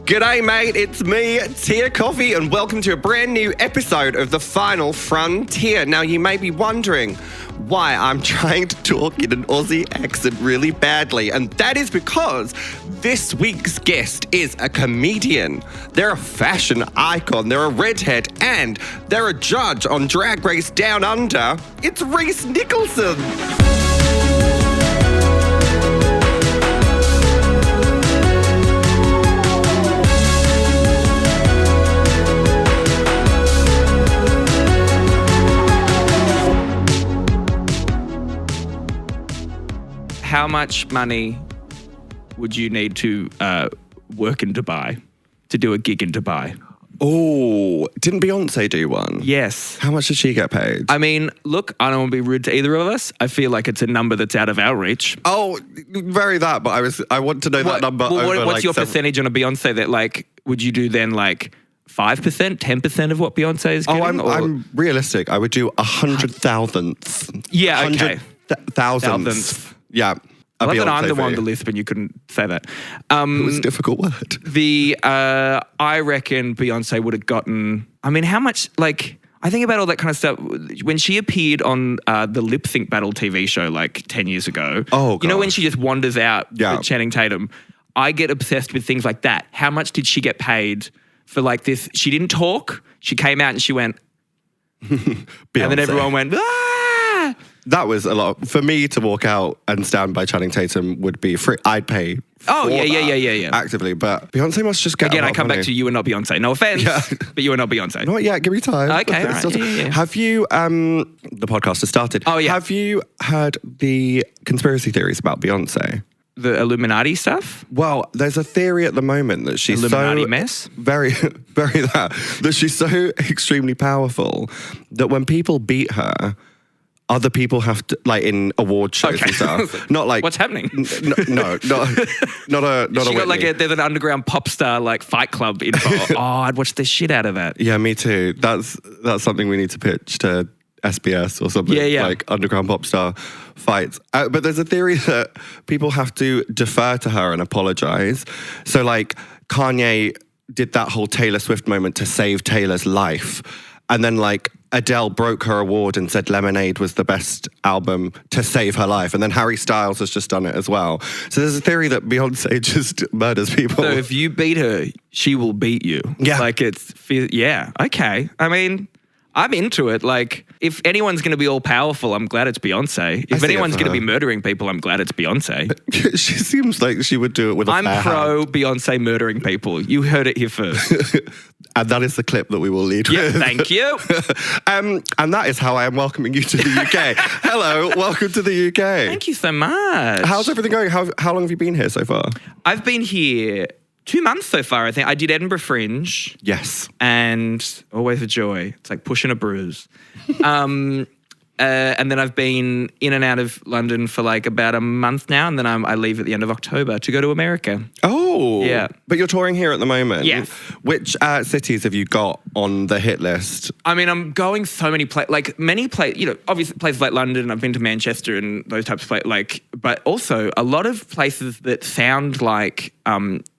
G'day, mate. It's me, Tia Kofi, and welcome to a brand new episode of the Final FronTia. Now, you may be wondering why I'm trying to talk in an Aussie accent really badly, and that is because this week's guest is a comedian. They're a fashion icon, they're a redhead, and they're a judge on Drag Race Down Under. It's Rhys Nicholson. How much money would you need to work in Dubai, to do a gig in Dubai? Oh, didn't Beyoncé do one? Yes. How much did she get paid? I mean, look, I don't want to be rude to either of us. I feel like it's a number that's out of our reach. Oh, very that, but I want to know that number. What's your percentage on a Beyoncé that, like, would you do then, like, 5%, 10% of what Beyonce is getting? I'm realistic. I would do 100,000th. Yeah, okay. Thousandth. Yeah. I love that I'm the one on the list, but you couldn't say that. It was a difficult word. I reckon Beyonce would have gotten, I mean, how much, like, I think about all that kind of stuff. When she appeared on the Lip Sync Battle TV show like 10 years ago, you know, when she just wanders out with Channing Tatum, I get obsessed with things like that. How much did she get paid for like this? She didn't talk. She came out and she went, and then everyone went, ah! That was a lot. For me to walk out and stand by Channing Tatum would be free. I'd pay. Yeah. Actively, but Beyonce must just get. Again, I come back to you are not Beyonce. No offense, but you are not Beyonce. Not yet. Give me time. Okay, all right. Yeah. Have you? The podcast has started. Oh yeah. Have you heard the conspiracy theories about Beyonce? The Illuminati stuff? Well, there's a theory at the moment that she's Illuminati mess? Very that she's so extremely powerful that when people beat her, other people have to, like in award shows and stuff. Not like what's happening? Not a. She got like there's an underground pop star like Fight Club info. Oh, I'd watch the shit out of that. Yeah, me too. That's something we need to pitch to SBS or something. Yeah. Like underground pop star fights. But there's a theory that people have to defer to her and apologize. So like Kanye did that whole Taylor Swift moment to save Taylor's life. And then like Adele broke her award and said Lemonade was the best album to save her life. And then Harry Styles has just done it as well. So there's a theory that Beyonce just murders people. So if you beat her, she will beat you. Yeah. Like okay. I mean, I'm into it. Like, if anyone's going to be all powerful, I'm glad it's Beyonce. If anyone's going to be murdering people, I'm glad it's Beyonce. She seems like she would do it with a fair hand. I'm pro Beyonce murdering people. You heard it here first. And that is the clip that we will lead with. Thank you. And that is how I am welcoming you to the UK. Hello, welcome to the UK. Thank you so much. How's everything going? How long have you been here so far? I've been here 2 months so far, I think. I did Edinburgh Fringe. Yes. And always a joy. It's like pushing a bruise. And then I've been in and out of London for like about a month now, and then I leave at the end of October to go to America. Oh. Yeah. But you're touring here at the moment. Yes. Which cities have you got on the hit list? I mean, I'm going so many places, obviously places like London, I've been to Manchester and those types of places, but also a lot of places that sound like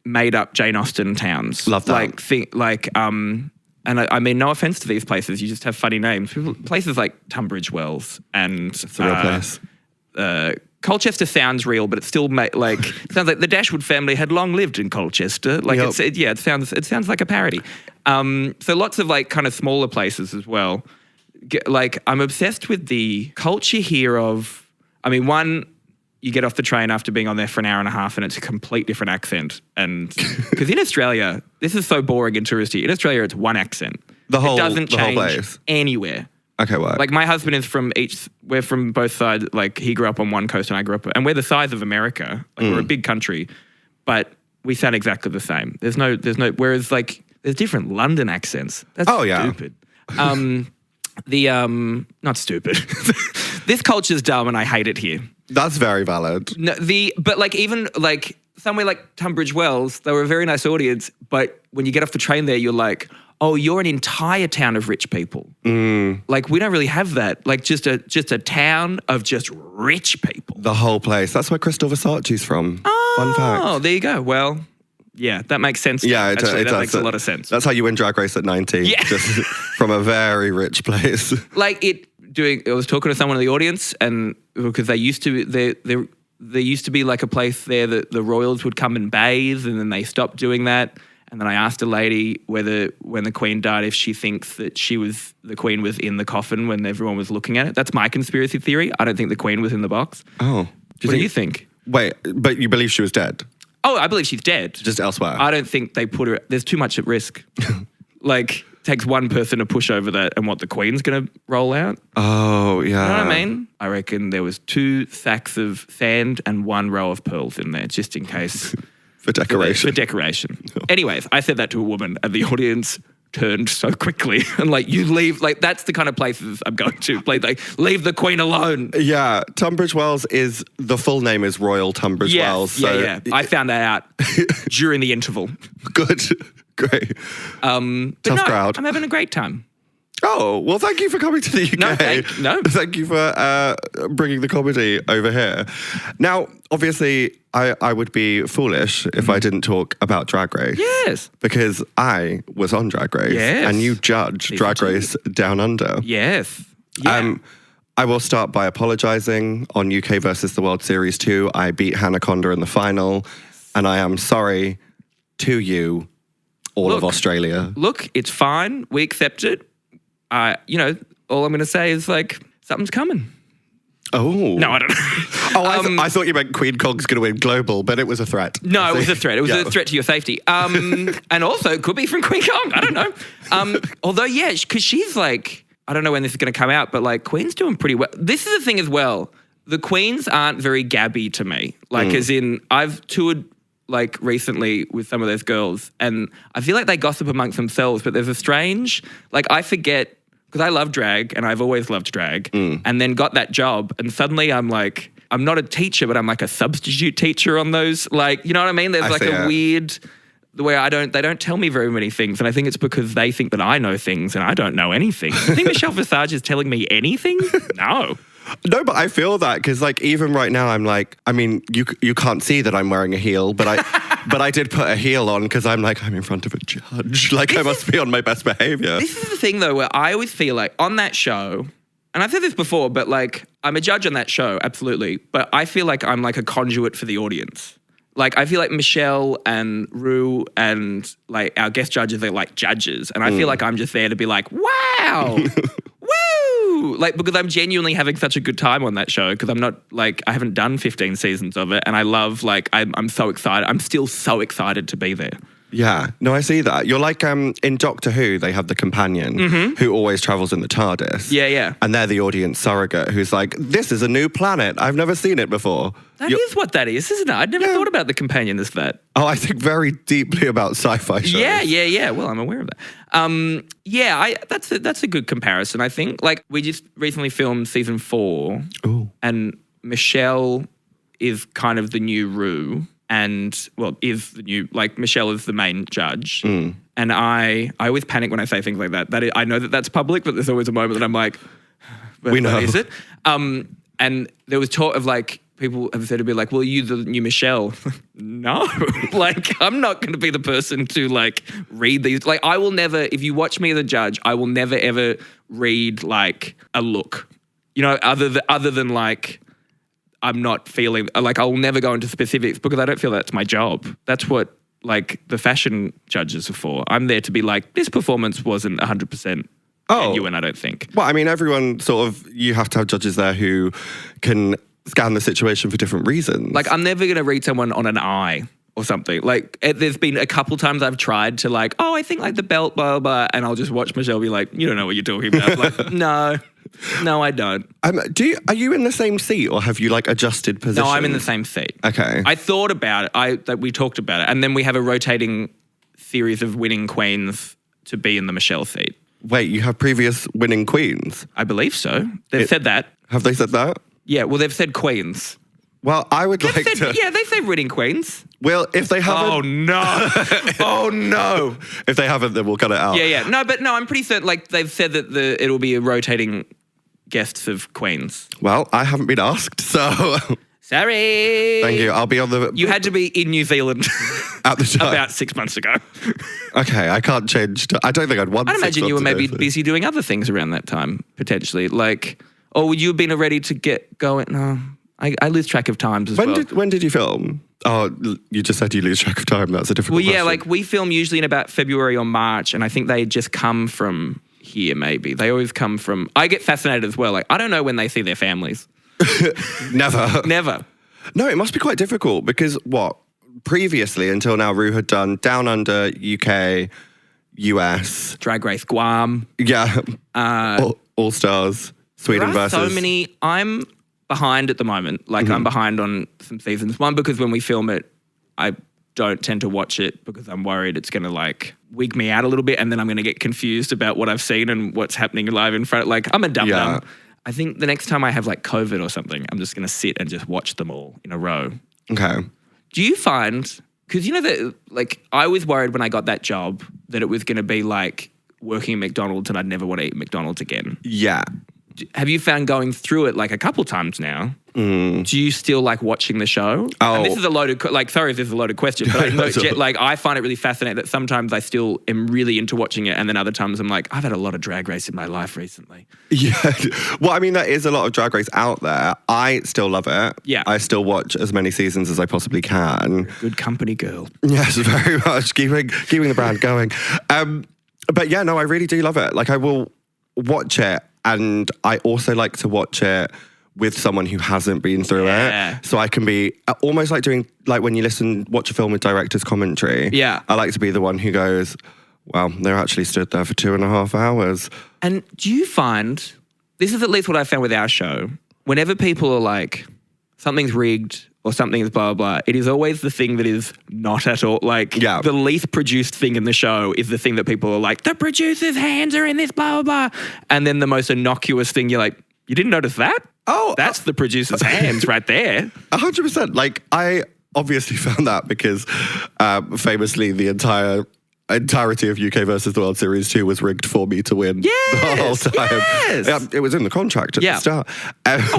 made up Jane Austen towns. Love that. And I mean, no offense to these places, you just have funny names. Places like Tunbridge Wells and It's a real place. Colchester sounds real, but it still sounds like the Dashwood family had long lived in Colchester. Like it sounds like a parody. So lots of like kind of smaller places as well. Like I'm obsessed with the culture here of, I mean, one, you get off the train after being on there for an hour and a half and it's a complete different accent. And because in Australia, this is so boring and touristy. In Australia, it's one accent. It doesn't change anywhere. Okay, well. Like my husband is we're from both sides. Like he grew up on one coast and I grew up, and we're the size of America. Like we're a big country, but we sound exactly the same. There's no, whereas like there's different London accents. That's stupid. Not stupid. This culture's dumb and I hate it here. That's very valid. No, but like even like somewhere like Tunbridge Wells, they were a very nice audience, but when you get off the train there, you're like, oh, you're an entire town of rich people. Like we don't really have that. Like just a town of just rich people. The whole place. That's where Crystal Versace's from. Fun fact. Oh, there you go. Well, Yeah, that makes sense. Yeah, Actually, it that does. makes a lot of sense. That's how you win Drag Race at 19. Yeah. Just from a very rich place. Like I was talking to someone in the audience, and because there used to be like a place there that the royals would come and bathe, and then they stopped doing that. And then I asked a lady whether, when the Queen died, if she thinks that the Queen was in the coffin when everyone was looking at it. That's my conspiracy theory. I don't think the Queen was in the box. Oh. What do you think? Wait, but you believe she was dead? Oh, I believe she's dead. Just elsewhere? I don't think they put her... There's too much at risk. Like, takes one person to push over that, and what, the Queen's going to roll out? Oh, yeah. You know what I mean? I reckon there was 2 sacks of sand and 1 row of pearls in there, just in case... For decoration. For decoration. Anyways, I said that to a woman, and the audience turned so quickly. And like, you leave, like, that's the kind of places I'm going to. Like, leave the Queen alone. Yeah, Tunbridge Wells the full name is Royal Tunbridge Wells. So Yeah. I found that out during the interval. Good. Great. Tough crowd. I'm having a great time. Oh, well, thank you for coming to the UK. No. Thank you for bringing the comedy over here. Now, obviously, I would be foolish if I didn't talk about Drag Race. Yes. Because I was on Drag Race. Yes. And you judged Drag Race Down Under. Yes. Yeah. I will start by apologising. On UK versus the World Series 2, I beat Hanaconda in the final. And I am sorry to you, all of Australia. Look, it's fine. We accept it. All I'm going to say is, like, something's coming. Oh. No, I don't know. I thought you meant Queen Cog's going to win global, but it was a threat. No, it was a threat. It was a threat to your safety. And also, it could be from Queen Cog. I don't know. Although, yeah, because she's like, I don't know when this is going to come out, but like, Queen's doing pretty well. This is the thing as well. The Queens aren't very gabby to me. Like, as in, I've toured like recently with some of those girls, and I feel like they gossip amongst themselves, but there's a strange, like, I forget, because I love drag and I've always loved drag, and then got that job, and suddenly I'm like, I'm not a teacher, but I'm like a substitute teacher on those, like, you know what I mean? There's like a weird, the way they don't tell me very many things, and I think it's because they think that I know things and I don't know anything. You think Michelle Visage is telling me anything? No. No, but I feel that because, like, even right now, I'm like, I mean, you can't see that I'm wearing a heel, but I did put a heel on because I'm like, I'm in front of a judge. Like, I must be on my best behavior. This is the thing, though, where I always feel like on that show, and I've said this before, but like, I'm a judge on that show, absolutely. But I feel like I'm like a conduit for the audience. Like, I feel like Michelle and Ru and like our guest judges are like judges. And I feel like I'm just there to be like, wow, woo! Like, because I'm genuinely having such a good time on that show, because I'm not like, I haven't done 15 seasons of it. And I love, like, I'm so excited. I'm still so excited to be there. Yeah, no, I see that. You're like, in Doctor Who, they have the companion who always travels in the TARDIS. Yeah, yeah. And they're the audience surrogate who's like, this is a new planet. I've never seen it before. That is what that is, isn't it? I'd never thought about the companion as that. Oh, I think very deeply about sci-fi shows. Yeah. Well, I'm aware of that. That's a good comparison, I think. Like, we just recently filmed season 4. Ooh. And Michelle is kind of the new Ru. And, well, is the new, like, Michelle is the main judge. And I always panic when I say things like that. I know that that's public, but there's always a moment that I'm like, we know. Is it? And there was talk of, like, people have said to be like, well, you the new Michelle. No. Like, I'm not going to be the person to, like, read these. Like, I will never, if you watch me as a judge, I will never, ever read, like, a look. You know, other than like, I'm not feeling, like, I'll never go into specifics because I don't feel that's my job. That's what, like, the fashion judges are for. I'm there to be like, this performance wasn't 100% genuine, I don't think. Well, I mean, everyone sort of, you have to have judges there who can scan the situation for different reasons. Like, I'm never going to read someone on an eye or something. Like, there's been a couple times I've tried to, like, oh, I think, like, the belt, blah, blah, blah, and I'll just watch Michelle be like, you don't know what you're talking about. Like, no, I don't. Are you in the same seat, or have you, like, adjusted position? No, I'm in the same seat. Okay. I thought about it. That we talked about it, and then we have a rotating series of winning queens to be in the Michelle seat. Wait, you have previous winning queens? I believe so. They've said that. Have they said that? Yeah. Well, they've said queens. Well, I would like to. Yeah, they say winning queens. Well, if they haven't. Oh no! Oh no! If they haven't, then we'll cut it out. Yeah. No, I'm pretty certain. Like, they've said that it'll be a rotating guests of queens. Well, I haven't been asked, so. Sorry. Thank you. I'll be on the... You had to be in New Zealand at the time. about 6 months ago. Okay, I can't change. I don't think I'd want. I'd imagine you were maybe busy doing other things around that time, potentially. Like, or would you have been ready to get going? No, I lose track of times as well. When did you film? Oh, you just said you lose track of time. That's a difficult question. Like we film usually in about February or March, and I think they just come from here maybe. They always come from... I get fascinated as well. Like, I don't know when they see their families. Never. No, it must be quite difficult because previously until now, Ru had done Down Under, UK, US, Drag Race Guam. Yeah, All Stars, Sweden versus. So many. I'm behind at the moment. Like I'm behind on some seasons. One, because when we film it, I don't tend to watch it because I'm worried it's going to like wig me out a little bit, and then I'm going to get confused about what I've seen and what's happening live in front. Like I'm a dum-dum. I think the next time I have like COVID or something, I'm just going to sit and just watch them all in a row. Okay. Do you find, because you know that like I was worried when I got that job that it was going to be like working at McDonald's and I'd never want to eat McDonald's again. Yeah. Have you found going through it like a couple times now? Do you still like watching the show? Oh. And this is a loaded, sorry if this is a loaded question, but I find it really fascinating that sometimes I still am really into watching it, and then other times I'm like, I've had a lot of Drag Race in my life recently. Yeah. Well, I mean, there is a lot of Drag Race out there. I still love it. Yeah. I still watch as many seasons as I possibly can. Good company, girl. Yes, very much. Keeping the brand going. But yeah, no, I really do love it. Like I will watch it, and I also like to watch it with someone who hasn't been through it. So I can be almost like doing, like when you watch a film with director's commentary. Yeah. I like to be the one who goes, well, they actually stood there for 2.5 hours. And do you find, this is at least what I found with our show, whenever people are like, something's rigged or something's blah, blah, it is always the thing that is not at all, like the least produced thing in the show is the thing that people are like, the producer's hands are in this, blah, blah, blah. And then the most innocuous thing, you're like, you didn't notice that? Oh, that's the producer's hands right there. 100%. Like, I obviously found that because famously the entirety of UK versus the World Series 2 was rigged for me to win the whole time. Yes. It was in the contract at the start.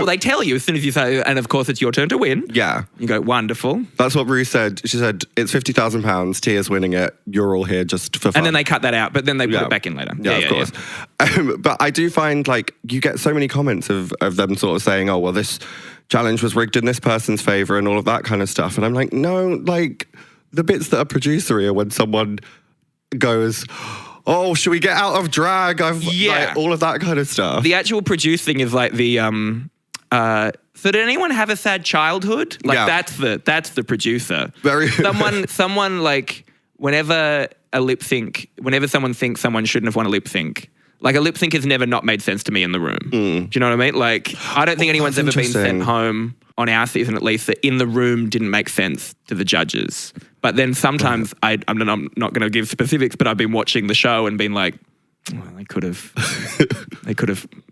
They tell you as soon as you say, and of course it's your turn to win. Yeah. You go, wonderful. That's what Rue said. She said, it's £50,000, Tia's winning it, you're all here just for fun. And then they cut that out, but then they put it back in later. Yeah, of course. Yeah. But I do find, like, you get so many comments of them sort of saying, oh, well, this challenge was rigged in this person's favour and all of that kind of stuff. And I'm like, no, like, the bits that are producery are when someone goes, oh, should we get out of drag? Like, all of that kind of stuff. The actual producing is like the so did anyone have a sad childhood? Like that's the producer. Someone like whenever someone thinks someone shouldn't have won a lip sync. Like a lip sync has never not made sense to me in the room. Do you know what I mean? Like I don't think anyone's ever been sent home on our season, at least, that in the room didn't make sense to the judges. But then sometimes I'm not going to give specifics, but I've been watching the show and been like, well, they could have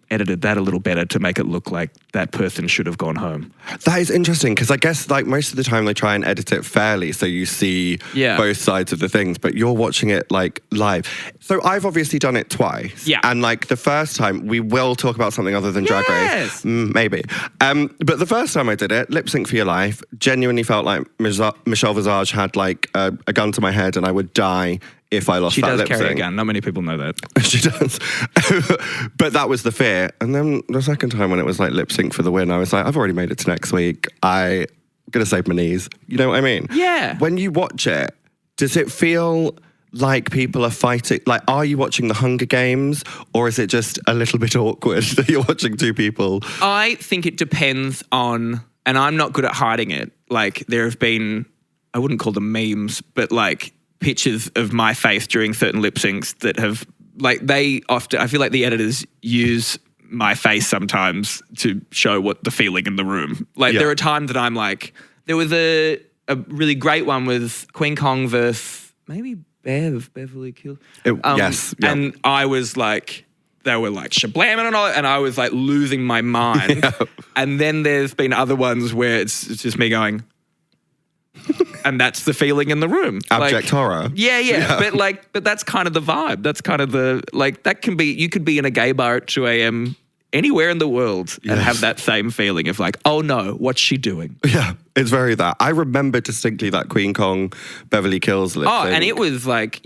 edited that a little better to make it look like that person should have gone home. That is interesting because I guess like most of the time they try and edit it fairly so you see both sides of the things, but you're watching it like live. So I've obviously done it twice. Yeah. And like the first time, we will talk about something other than Drag Race. Maybe. But the first time I did it, Lip Sync for Your Life, genuinely felt like Michelle Visage had like a gun to my head and I would die if I lost that lip sync. She does carry a gun. Not many people know that. She does. But that was the fear. And then the second time when it was like lip sync for the win, I was like, I've already made it to next week. I'm going to save my knees. You know what I mean? Yeah. When you watch it, does it feel like people are fighting? Like, are you watching the Hunger Games or is it just a little bit awkward that you're watching two people? I think it depends on, and I'm not good at hiding it. Like there have been, I wouldn't call them memes, but like pictures of my face during certain lip syncs that have, like they often, I feel like the editors use my face sometimes to show what the feeling in the room. Like there are times that I'm like, there was a really great one with Queen Kong versus maybe Beverly Kills. Yes. Yep. And I was like, they were like shablamming and all, and I was like losing my mind. And then there's been other ones where it's just me going, and that's the feeling in the room. Abject horror. Yeah. But that's kind of the vibe. That's kind of the, like, that can be, you could be in a gay bar at 2 a.m. anywhere in the world and have that same feeling of like, oh no, what's she doing? Yeah, it's very that. I remember distinctly that Queen Kong Beverly Hills lip sync. And it was like,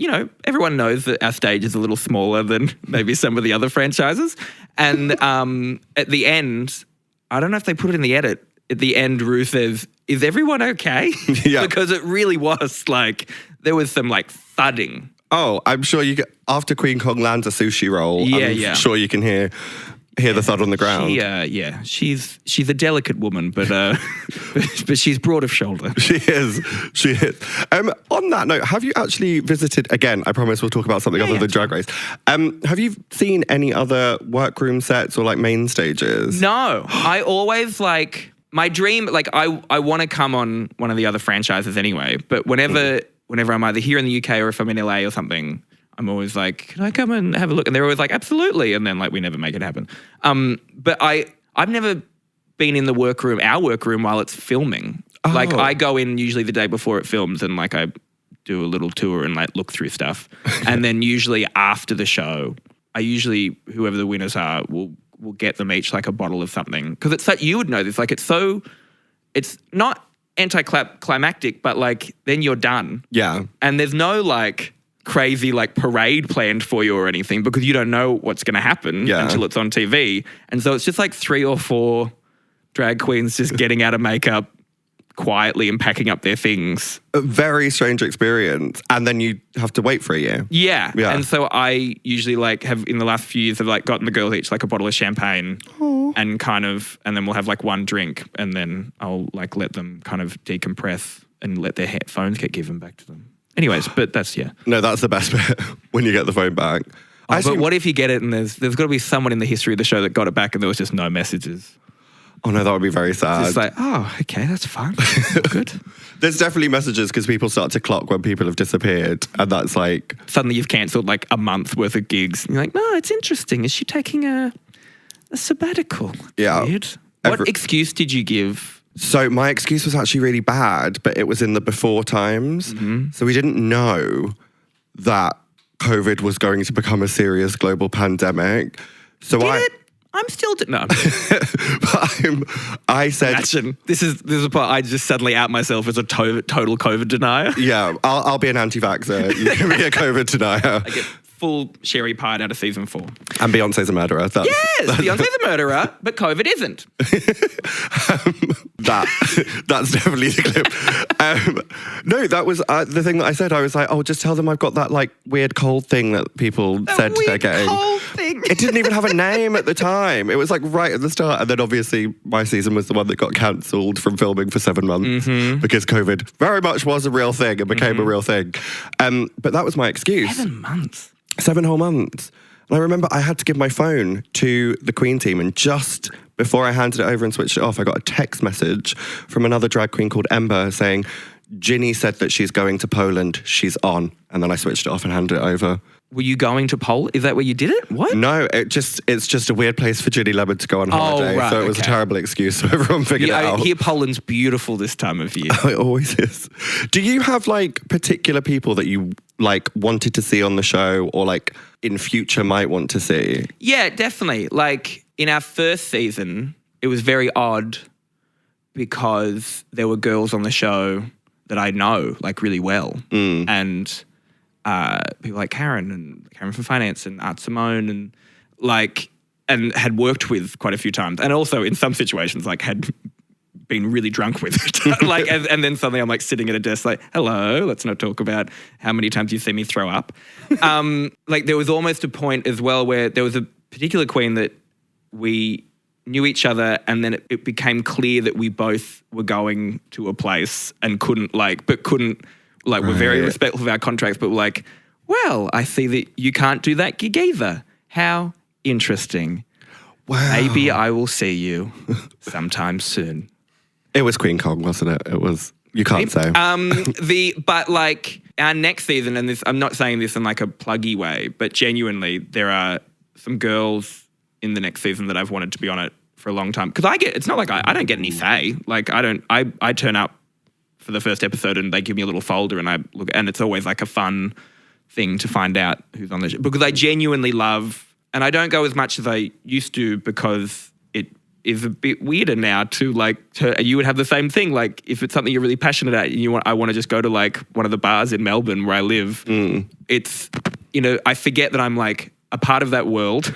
everyone knows that our stage is a little smaller than maybe some of the other franchises. And at the end, I don't know if they put it in the edit, at the end, Ru says, is everyone okay? Yeah. Because it really was like, there was some like thudding. Oh, I'm sure after Queen Kong lands a sushi roll, I'm sure you can hear the thud on the ground. She's a delicate woman, but but she's broad of shoulder. She is. On that note, have you actually visited, again, I promise we'll talk about something other than Drag Race. Have you seen any other workroom sets or like main stages? No. I always my dream, I want to come on one of the other franchises anyway, but whenever I'm either here in the UK or if I'm in LA or something, I'm always like, can I come and have a look? And they're always like, absolutely. And then we never make it happen. But I've never been in our workroom while it's filming. Oh. I go in usually the day before it films and I do a little tour and look through stuff. And then usually after the show, whoever the winners are, will get them each a bottle of something. Because it's you would know this, it's not anticlimactic, but then you're done. Yeah. And there's no crazy parade planned for you or anything because you don't know what's going to happen until it's on TV. And so it's just 3 or 4 drag queens just getting out of makeup quietly and packing up their things. A very strange experience. And then you have to wait for a year. Yeah. And so I usually have in the last few years have gotten the girls each a bottle of champagne. Aww. And then we'll have one drink and then I'll let them kind of decompress and let their phones get given back to them. Anyways, but that's, No, that's the best bit when you get the phone back. But what if you get it and there's got to be someone in the history of the show that got it back and there was just no messages? Oh no, that would be very sad. It's just okay, that's fine. Good. There's definitely messages because people start to clock when people have disappeared. And that's suddenly you've cancelled a month worth of gigs. And you're like, no, it's interesting. Is she taking a sabbatical? Yeah. Weird. What excuse did you give? So my excuse was actually really bad, but it was in the before times. Mm-hmm. So we didn't know that COVID was going to become a serious global pandemic. So I'm still... No. I said... Imagine. This is a part I just suddenly out myself as a total COVID denier. Yeah, I'll be an anti-vaxxer. You can be a COVID denier. I get full sherry pied out of season 4. And Beyonce's a murderer. Beyonce's a murderer, but COVID isn't. That's definitely the clip. No, that was the thing that I said. I was like, just tell them I've got that weird cold thing that people said they're getting. Cold thing. It didn't even have a name at the time. It was right at the start. And then obviously my season was the one that got cancelled from filming for 7 months because COVID very much was a real thing and became a real thing. But that was my excuse. 7 months. 7 whole months. And I remember I had to give my phone to the Queen team, and just before I handed it over and switched it off, I got a text message from another drag queen called Ember saying, Ginny said that she's going to Poland, she's on. And then I switched it off and handed it over. Were you going to Poland? Is that where you did it? What? No, it's just a weird place for Ginny Lemon to go on holiday. Right, so it was a terrible excuse, so everyone figured it out. I hear Poland's beautiful this time of year. It always is. Do you have particular people that you wanted to see on the show or in future might want to see? Yeah, definitely. In our first season, it was very odd because there were girls on the show that I know really well. And people like Karen from Finance and Art Simone and had worked with quite a few times. And also in some situations had been really drunk with it. and then suddenly I'm sitting at a desk hello, let's not talk about how many times you see me throw up. There was almost a point as well where there was a particular queen that we knew each other and then it became clear that we both were going to a place and couldn't we're very respectful of our contracts, but we're well, I see that you can't do that gig either. How interesting. Wow. Maybe I will see you sometime soon. It was Queen Kong, wasn't it? It was, you can't say. But our next season, and this, I'm not saying this in a pluggy way, but genuinely there are some girls in the next season that I've wanted to be on it for a long time. Because it's not I don't get any say. I turn up for the first episode and they give me a little folder and I look, and it's always a fun thing to find out who's on the show. Because I genuinely love And I don't go as much as I used to because it is a bit weirder now to you would have the same thing. Like if it's something you're really passionate at and I want to just go to like one of the bars in Melbourne where I live, it's, I forget that I'm like a part of that world.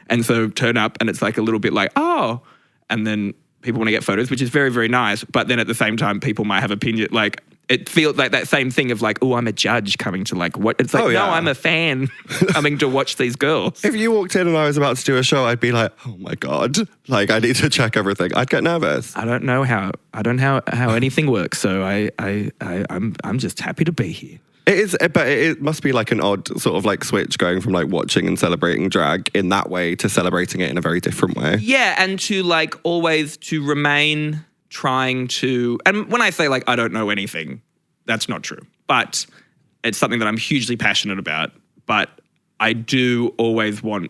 And so turn up and it's like a little bit like, oh, and then people want to get photos, which is very, very nice. But then at the same time, people might have opinion, like, it feels like that same thing of like, oh, I'm a judge coming to like what? It's like, no, I'm a fan coming to watch these girls. If you walked in and I was about to do a show, I'd be like, oh my God, like I need to check everything. I'd get nervous. I don't know how anything works. So I'm just happy to be here. It is, but it must be like an odd sort of like switch going from like watching and celebrating drag in that way to celebrating it in a very different way. Yeah, and to like always to remain trying to, and when I say like I don't know anything, that's not true. But it's something that I'm hugely passionate about. But I do always want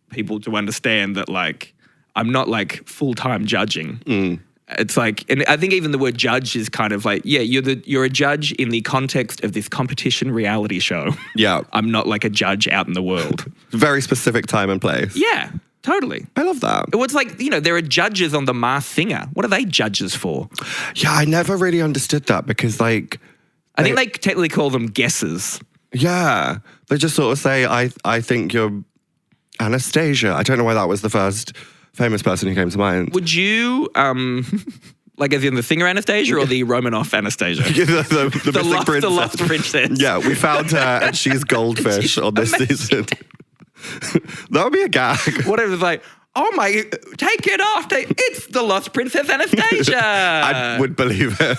people to understand that like I'm not like full-time judging. It's like, and I think even the word judge is kind of like, yeah, you're a judge in the context of this competition reality show. Yeah. I'm not like a judge out in the world. Very specific time and place. Yeah, totally. I love that. It's like, there are judges on The Masked Singer. What are they judges for? Yeah, I never really understood that because like... I think they technically call them guesses. Yeah. They just sort of say, I think you're Anastasia. I don't know why that was the first famous person who came to mind. Would you, like as in the singer Anastasia or the Romanoff Anastasia? the missing princess. The lost princess. Yeah, we found her and she's goldfish on this season. That would be a gag. What if it was like, oh my, take it off. It's the lost princess Anastasia. I would believe it.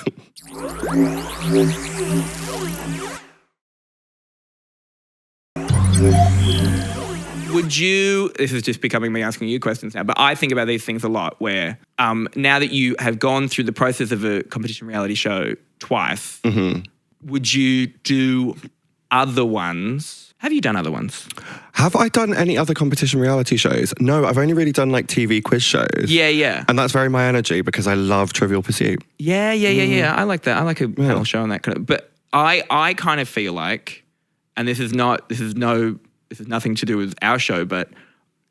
Would you, this is just becoming me asking you questions now, but I think about these things a lot where now that you have gone through the process of a competition reality show twice, would you do other ones? Have you done other ones? Have I done any other competition reality shows? No, I've only really done like TV quiz shows. Yeah. And that's very my energy because I love Trivial Pursuit. Yeah. I like that. I like a panel show on that kind of, but I kind of feel like, and this is nothing to do with our show, but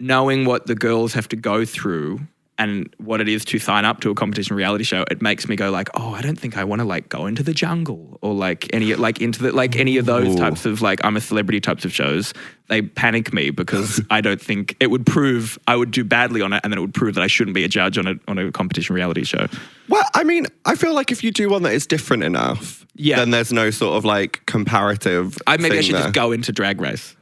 knowing what the girls have to go through and what it is to sign up to a competition reality show, it makes me go like, oh, I don't think I want to like go into the jungle or like any of those types of like I'm a celebrity types of shows. They panic me because I don't think it would prove I would do badly on it, and then it would prove that I shouldn't be a judge on a competition reality show. Well, I mean, I feel like if you do one that is different enough, then there's no sort of like comparative. Maybe I should just go into Drag Race.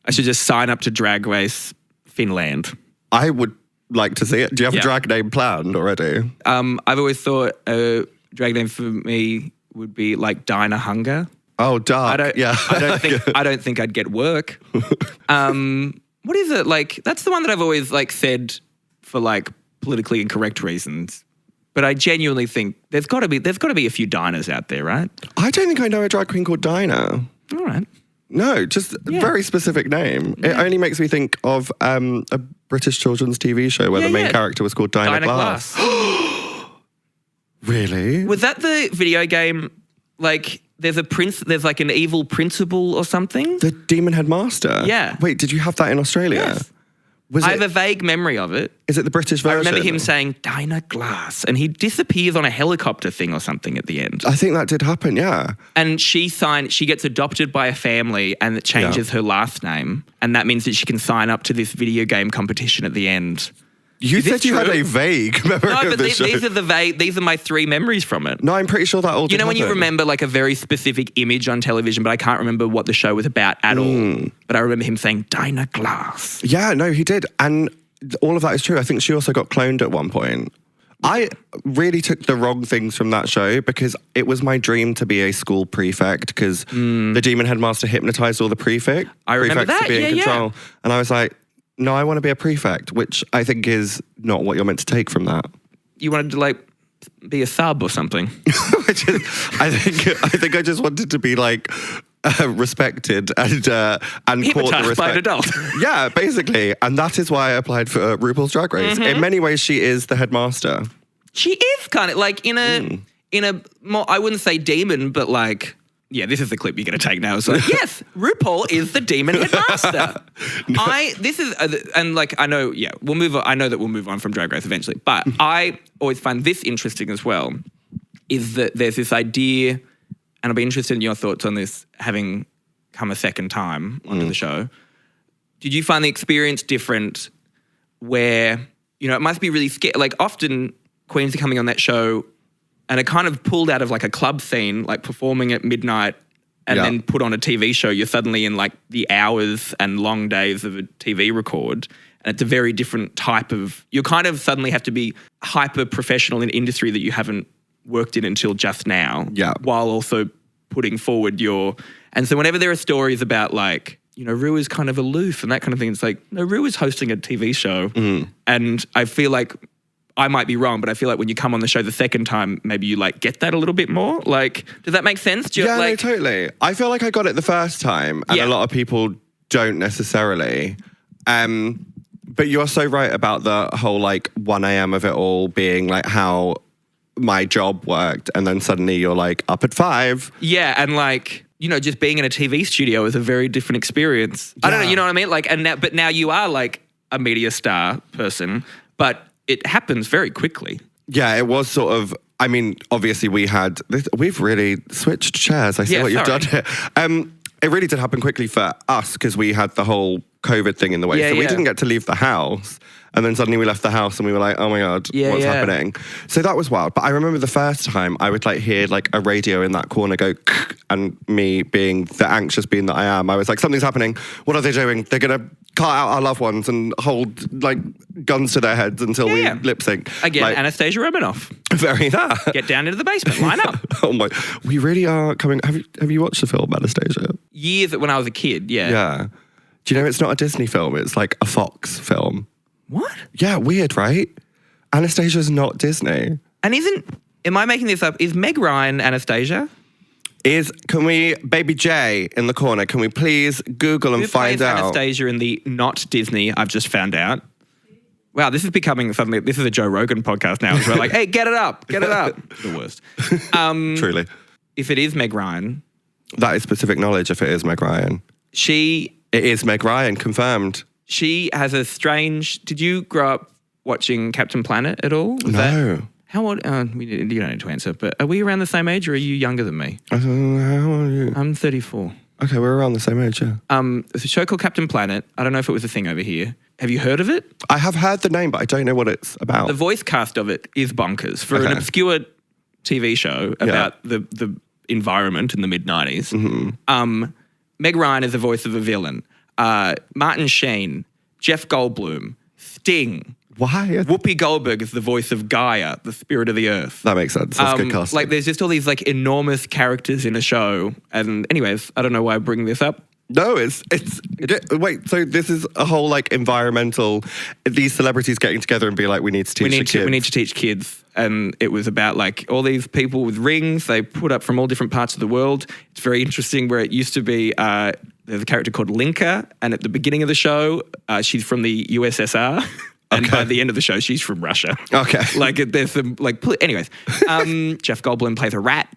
I should just sign up to Drag Race Finland. I would like to see it. Do you have a drag name planned already? I've always thought a drag name for me would be like Dinah Hunger. Oh, dark. I don't think I'd get work. What is it like? That's the one that I've always like said for like politically incorrect reasons. But I genuinely think there's got to be a few Dinahs out there, right? I don't think I know a drag queen called Dinah. All right. No, just a very specific name. Yeah. It only makes me think of a British children's TV show where the main character was called Dinah Glass. Really? Was that the video game? Like, there's like an evil principal or something? The Demon Headmaster? Yeah. Wait, did you have that in Australia? Yes. I have a vague memory of it. Is it the British version? I remember him saying, Dinah Glass, and he disappears on a helicopter thing or something at the end. I think that did happen, yeah. And she gets adopted by a family and it changes her last name. And that means that she can sign up to this video game competition at the end. You said you had a vague memory of this show. These are my three memories from it. No, I'm pretty sure that all did when happen. you remember like a very specific image on television, but I can't remember what the show was about at all. But I remember him saying, Dinah Glass. Yeah, no, he did. And all of that is true. I think she also got cloned at one point. I really took the wrong things from that show because it was my dream to be a school prefect because the Demon Headmaster hypnotized all the prefects to be in control. Yeah. And I was like, no, I want to be a prefect, which I think is not what you're meant to take from that. You wanted to like be a sub or something. I think I just wanted to be like respected and caught the respect by an adult. Yeah, basically, and that is why I applied for RuPaul's Drag Race. In many ways, she is the headmaster. She is kind of like in a more, I wouldn't say demon, but like yeah, this is the clip you're going to take now. It's like, yes, RuPaul is the demon headmaster. I know, yeah, we'll move on. I know that we'll move on from Drag Race eventually, but I always find this interesting as well, is that there's this idea, and I'll be interested in your thoughts on this, having come a second time onto the show. Did you find the experience different where, you know, it must be really scary. Like often queens are coming on that show and are kind of pulled out of like a club scene, like performing at midnight and then put on a TV show. You're suddenly in like the hours and long days of a TV record. And it's a very different type of, you kind of suddenly have to be hyper professional in an industry that you haven't worked in until just now. Yeah. While also putting forward and so whenever there are stories about like, you know, Ru is kind of aloof and that kind of thing, it's like, no, Ru is hosting a TV show. And I feel like, I might be wrong, but I feel like when you come on the show the second time, maybe you like get that a little bit more. Like, does that make sense? No, totally. I feel like I got it the first time and a lot of people don't necessarily. But you're so right about the whole like 1 a.m. of it all being like how my job worked and then suddenly you're like up at 5. Yeah, and like, you know, just being in a TV studio is a very different experience. I don't know, you know what I mean? Like, but now you are like a media star person, but it happens very quickly. Yeah, it was sort of, I mean, obviously we've really switched chairs. I see what you've done here. It really did happen quickly for us because we had the whole COVID thing in the way. We didn't get to leave the house. And then suddenly we left the house and we were like, oh my God, what's happening? So that was wild. But I remember the first time I would like hear like a radio in that corner go, and me being the anxious being that I am, I was like, something's happening. What are they doing? They're going to cut out our loved ones and hold like guns to their heads until we lip sync. Again, like, Anastasia Romanoff. Very that. Get down into the basement, line up. Oh my, we really are coming. Have you watched the film Anastasia? Years when I was a kid, Yeah. Do you know it's not a Disney film? It's like a Fox film. What? Yeah, weird, right? Anastasia's not Disney. And am I making this up? Is Meg Ryan Anastasia? Can we, Baby J in the corner, can we please Google and find out? Anastasia in the not Disney, I've just found out. Wow, this is becoming suddenly, this is a Joe Rogan podcast now. We're like, hey, get it up. The worst. Truly. If it is Meg Ryan. That is specific knowledge if it is Meg Ryan. It is Meg Ryan, confirmed. She has a strange... Did you grow up watching Captain Planet at all? No. How old... you don't need to answer, but are we around the same age or are you younger than me? I don't know. How old are you? I'm 34. Okay, we're around the same age, yeah. There's a show called Captain Planet. I don't know if it was a thing over here. Have you heard of it? I have heard the name, but I don't know what it's about. The voice cast of it is bonkers. For an obscure TV show about the environment in the mid-90s, Meg Ryan is the voice of a villain. Martin Sheen, Jeff Goldblum, Sting. Why? Whoopi Goldberg is the voice of Gaia, the spirit of the earth. That makes sense. That's good casting. Like, there's just all these like enormous characters in a show. And anyways, I don't know why I bring this up. No, wait, so this is a whole like environmental, these celebrities getting together and be like, we need to teach kids. We need to teach kids. And it was about like all these people with rings they put up from all different parts of the world. It's very interesting where it used to be, there's a character called Linka. And at the beginning of the show, she's from the USSR. And by the end of the show, she's from Russia. Okay. Like there's some like, anyways, Jeff Goldblum plays a rat.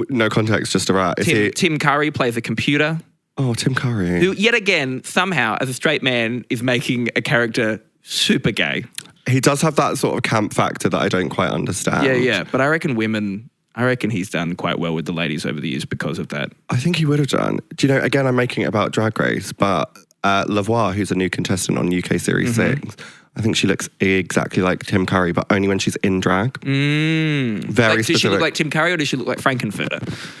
No context, just a rat. Tim Curry plays a computer. Oh, Tim Curry. Who, yet again, somehow, as a straight man, is making a character super gay. He does have that sort of camp factor that I don't quite understand. Yeah. But I reckon he's done quite well with the ladies over the years because of that. I think he would have done. Do you know, again, I'm making it about Drag Race, but Lavoie, who's a new contestant on UK Series 6, I think she looks exactly like Tim Curry, but only when she's in drag. Very specific. Does she look like Tim Curry or does she look like Frankenfurter?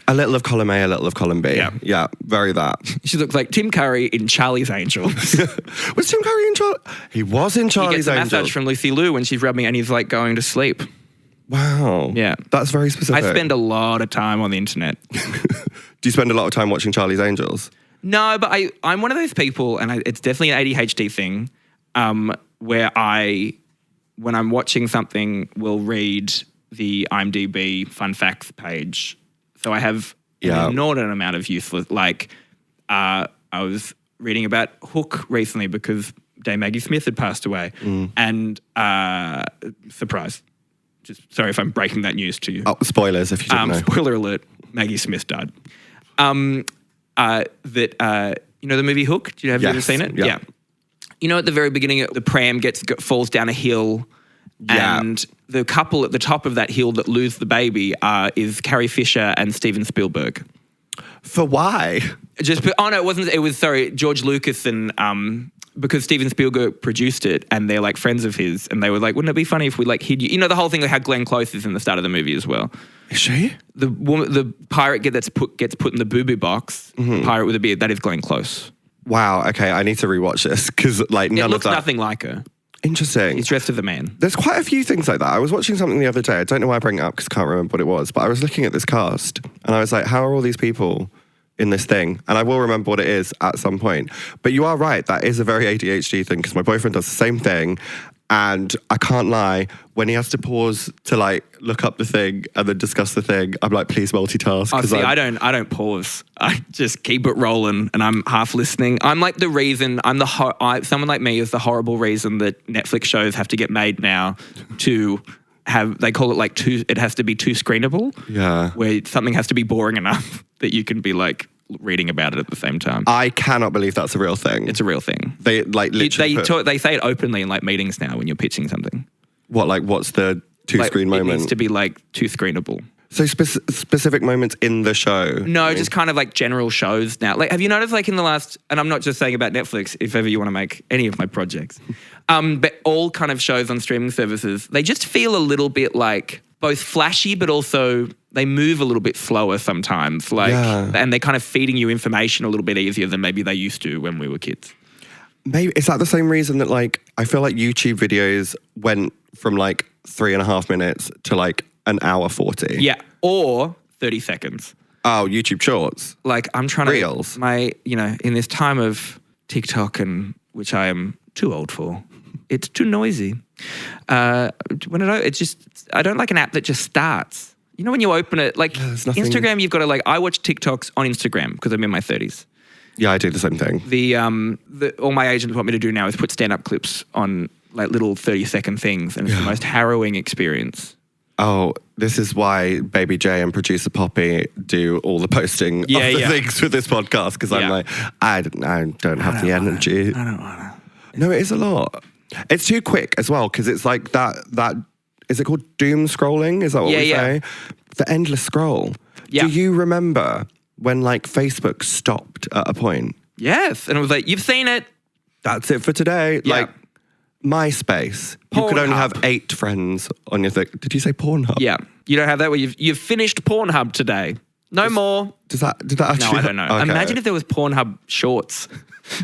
A little of column A, a little of column B. Yeah, very that. She looks like Tim Curry in Charlie's Angels. Was Tim Curry in Charlie? He was in Charlie's Angels. He gets a massage from Lucy Liu when she's rubbing and he's like going to sleep. Wow. Yeah. That's very specific. I spend a lot of time on the internet. Do you spend a lot of time watching Charlie's Angels? No, but I'm one of those people, and it's definitely an ADHD thing, where when I'm watching something, will read the IMDb fun facts page. So I have an inordinate amount of useless, like I was reading about Hook recently because Dame Maggie Smith had passed away. And surprise. Just sorry if I'm breaking that news to you. Oh, spoilers if you didn't know. Spoiler alert. Maggie Smith died. You know the movie Hook? Have you ever seen it? Yeah. You know, at the very beginning, the pram falls down a hill, and the couple at the top of that hill that lose the baby is Carrie Fisher and Steven Spielberg. For why? It wasn't. It was George Lucas and because Steven Spielberg produced it, and they're like friends of his, and they were like, "Wouldn't it be funny if we like hid you?" You know the whole thing like how Glenn Close is in the start of the movie as well. Is she? The pirate gets put in the boo-boo box. Mm-hmm. Pirate with a beard. That is Glenn Close. Wow. Okay, I need to rewatch this because like it looks nothing like her. Interesting. He's dressed as a man. There's quite a few things like that. I was watching something the other day. I don't know why I bring it up because I can't remember what it was. But I was looking at this cast and I was like, how are all these people in this thing? And I will remember what it is at some point. But you are right. That is a very ADHD thing because my boyfriend does the same thing. And I can't lie, when he has to pause to like look up the thing and then discuss the thing, I'm like, please multitask. Oh, see, I don't pause. I just keep it rolling and I'm half listening. I'm like the reason, someone like me is the horrible reason that Netflix shows have to get made now to have, they call it like it has to be too screenable. Yeah. Where something has to be boring enough that you can be like reading about it at the same time. I cannot believe that's a real thing. It's a real thing. They like literally they say it openly in like meetings now when you're pitching something. What's the two-screen moment? It needs to be like too screenable. So specific moments in the show? No, just kind of like general shows now. Like, have you noticed like in the last, and I'm not just saying about Netflix, if ever you want to make any of my projects, but all kind of shows on streaming services, they just feel a little bit like both flashy, but also they move a little bit slower sometimes. And they're kind of feeding you information a little bit easier than maybe they used to when we were kids. Maybe is that the same reason that like I feel like YouTube videos went from like 3.5 minutes to like an hour 40? Yeah, or 30 seconds. Oh, YouTube Shorts. Like I'm trying Reels. In this time of TikTok and which I am too old for, it's too noisy. I don't like an app that just starts. You know when you open it, like Instagram, you've got to like, I watch TikToks on Instagram because I'm in my 30s. Yeah, I do the same thing. All my agents want me to do now is put stand-up clips on like little 30-second things, and it's the most harrowing experience. Oh, this is why Baby J and producer Poppy do all the posting of the things with this podcast because I'm like, I don't have the energy. I don't want to. No, it is a lot. It's too quick as well because it's like that. Is it called doom scrolling? Is that what we say? The endless scroll. Yeah. Do you remember when like Facebook stopped at a point? Yes, and it was like, you've seen it. That's it for today. Yeah. Like MySpace. You could only have 8 friends on your thing. Did you say Pornhub? Yeah. You don't have that where you've finished Pornhub today. No more. Did that actually? No, I don't know. Okay. Imagine if there was Pornhub shorts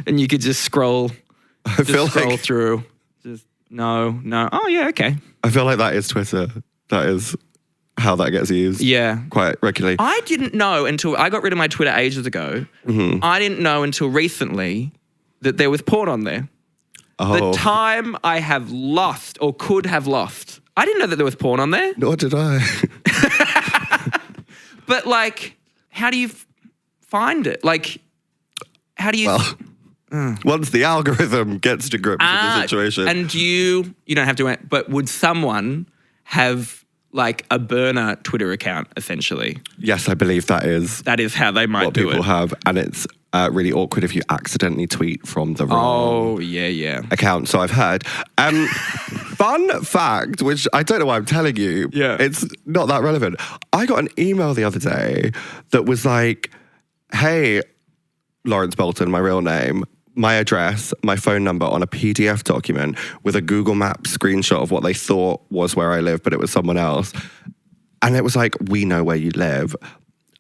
and you could just scroll through. Just no. Oh yeah, okay. I feel like that is Twitter. That is how that gets used. Yeah. Quite regularly. I didn't know until I got rid of my Twitter ages ago. Mm-hmm. I didn't know until recently that there was porn on there. Oh. The time I have lost or could have lost. I didn't know that there was porn on there. Nor did I. But like, how do you find it? Like, how do you... Well, once the algorithm gets to grips with the situation. And you don't have to, but would someone have like a burner Twitter account essentially? Yes, I believe that is how they might do it. What people have, and it's really awkward if you accidentally tweet from the wrong account. So I've heard. Fun fact, which I don't know why I'm telling you. Yeah. It's not that relevant. I got an email the other day that was like, hey, Lawrence Bolton, my real name, my address, my phone number on a PDF document with a Google Maps screenshot of what they thought was where I live, but it was someone else. And it was like, we know where you live.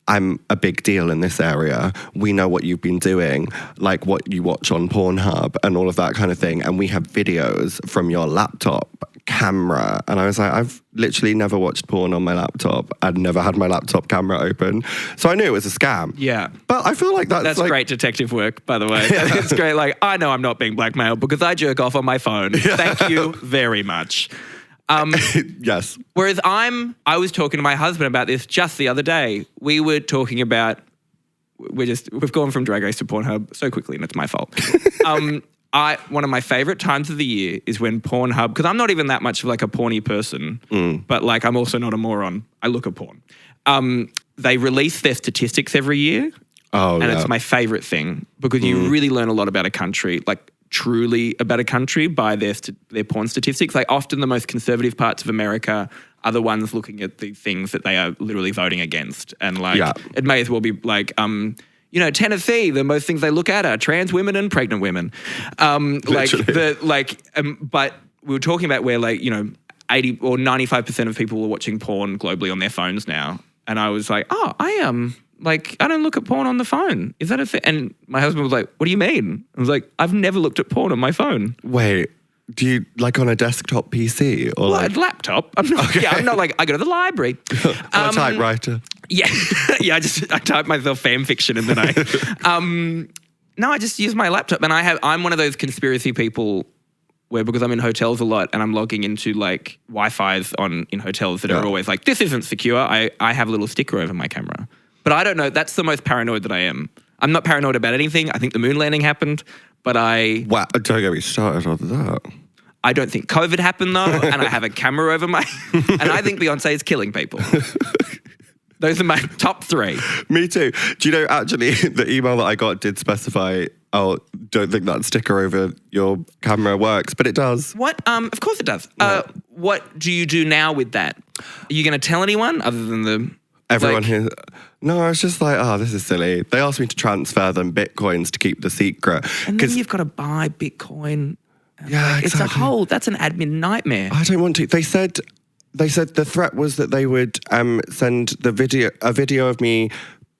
I'm a big deal in this area. We know what you've been doing, like what you watch on Pornhub and all of that kind of thing. And we have videos from your laptop camera. And I was like, I've literally never watched porn on my laptop. I'd never had my laptop camera open. So I knew it was a scam. Yeah. But I feel like that's like, great detective work, by the way. Yeah. It's great. Like, I know I'm not being blackmailed because I jerk off on my phone. Yeah. Thank you very much. Yes. Whereas I was talking to my husband about this just the other day. We were talking about, we've gone from Drag Race to Pornhub so quickly and it's my fault. One of my favorite times of the year is when Pornhub, because I'm not even that much of like a porny person, but like I'm also not a moron. I look at porn. they release their statistics every year. Oh, and it's my favorite thing because you really learn a lot about a country, like truly about a country by their porn statistics. Like often the most conservative parts of America are the ones looking at the things that they are literally voting against. And like, it may as well be like, Tennessee, the most things they look at are trans women and pregnant women. But we were talking about where 80 or 95% of people are watching porn globally on their phones now. And I was like, I am. I don't look at porn on the phone. Is that a thing? And my husband was like, what do you mean? I was like, I've never looked at porn on my phone. Wait, do you on a desktop PC or a laptop? I'm not, I'm not I go to the library. On a typewriter. Yeah. I type myself fan fiction and then I just use my laptop. And I'm one of those conspiracy people where because I'm in hotels a lot and I'm logging into Wi-Fi's in hotels that are always this isn't secure. I have a little sticker over my camera. But I don't know. That's the most paranoid that I am. I'm not paranoid about anything. I think the moon landing happened, but Wow, don't get me started on that. I don't think COVID happened, though, and I have a camera over my... and I think Beyoncé is killing people. Those are my top 3. Me too. Do you know, actually, the email that I got did specify, don't think that sticker over your camera works, but it does. What? Of course it does. Yeah. What do you do now with that? Are you going to tell anyone other than the... Everyone here. No, I was just this is silly. They asked me to transfer them Bitcoins to keep the secret. And then you've got to buy Bitcoin. Yeah, exactly. That's an admin nightmare. I don't want to. They said the threat was that they would send a video of me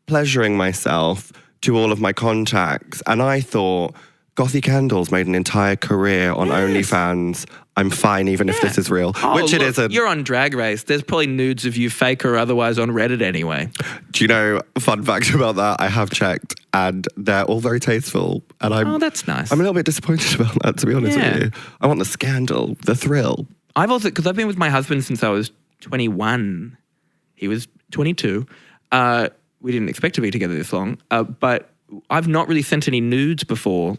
pleasuring myself to all of my contacts. And I thought, Gothy Kendall's made an entire career on OnlyFans. I'm fine even if this is real, which it isn't. You're on Drag Race. There's probably nudes of you fake or otherwise on Reddit anyway. Do you know, fun fact about that, I have checked and they're all very tasteful. And that's nice. I'm a little bit disappointed about that, to be honest with you. I want the scandal, the thrill. Because I've been with my husband since I was 21. He was 22. We didn't expect to be together this long, but I've not really sent any nudes before.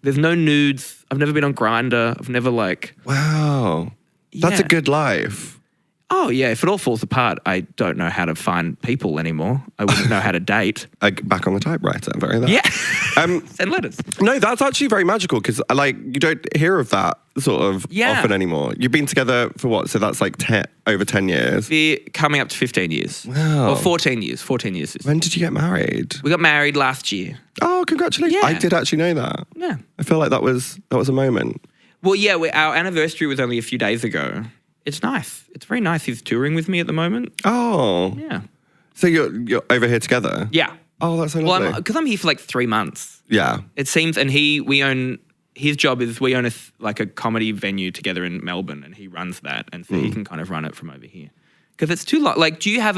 There's no nudes. I've never been on Grindr. I've never Wow. That's a good life. Oh, yeah. If it all falls apart, I don't know how to find people anymore. I wouldn't know how to date. Back on the typewriter. Very that. Yeah. Send letters. No, that's actually very magical because you don't hear of that sort of often anymore. You've been together for what? So that's over 10 years. We're coming up to 15 years. Wow. Or 14 years. 14 years. When did you get married? We got married last year. Oh, congratulations. Yeah. I did actually know that. Yeah. I feel like that was a moment. Well, yeah, our anniversary was only a few days ago. It's nice. It's very nice. He's touring with me at the moment. Oh. Yeah. So you're over here together? Yeah. Oh, that's so lovely. Well, because I'm here for 3 months. Yeah. It seems, and his job is we own a comedy venue together in Melbourne, and he runs that, and so he can kind of run it from over here. Because it's too long. Do you have